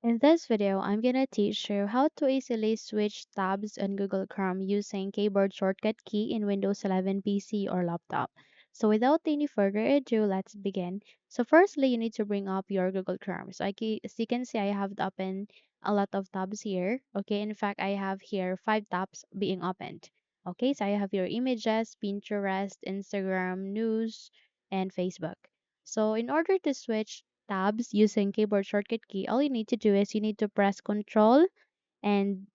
In this video, I'm gonna teach you how to easily switch tabs on Google Chrome using keyboard shortcut key in Windows 11 PC or laptop. So without any further ado, let's begin. So firstly, you need to bring up your Google Chrome. So as you can see, I have opened a lot of tabs here. Okay, in fact, I have here 5 tabs being opened. Okay, so I have your images, Pinterest, Instagram, news, and Facebook. So in order to switch tabs using keyboard shortcut key, all you need to do is you need to press Control and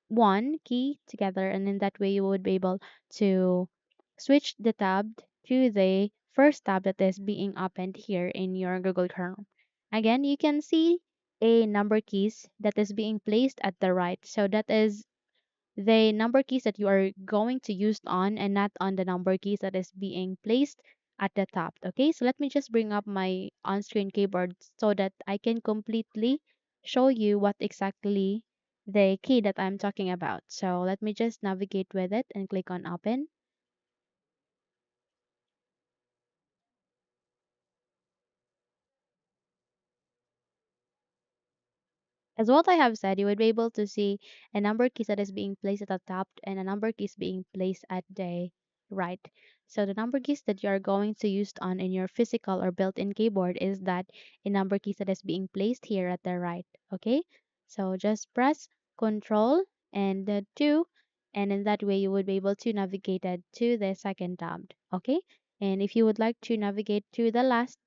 1 key together, and in that way you would be able to switch the tab to the first tab that is being opened here in your Google Chrome. Again, you can see a number keys that is being placed at the right. So that is the number keys that you are going to use on and not on the number keys that is being placed at the top. Okay, so let me just bring up my on-screen keyboard so that I can completely show you what exactly the key that I'm talking about. So let me just navigate with it and click on open. As what I have said, you would be able to see a number keys that is being placed at the top and a number keys being placed at the right. So the number keys that you are going to use on in your physical or built-in keyboard is that a number keys that is being placed here at the right. Okay? So just press Control and the 2, and in that way you would be able to navigate it to the second tab. Okay? And if you would like to navigate to the last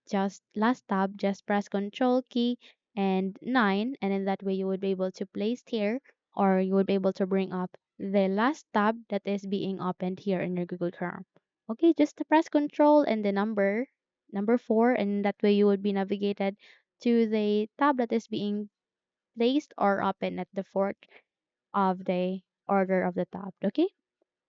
tab, just press Control key and 9, and in that way you would be able to place here, or you would be able to bring up the last tab that is being opened here in your Google Chrome. Okay, just to press Control and the number 4, and that way you would be navigated to the tab that is being placed or open at the fourth of the order of the tab. Okay,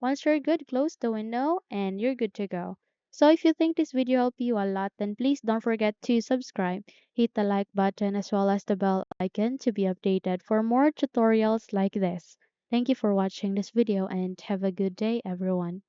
once you're good, close the window and you're good to go. So if you think this video helped you a lot, then please don't forget to subscribe, hit the like button as well as the bell icon to be updated for more tutorials like this. Thank you for watching this video and have a good day everyone.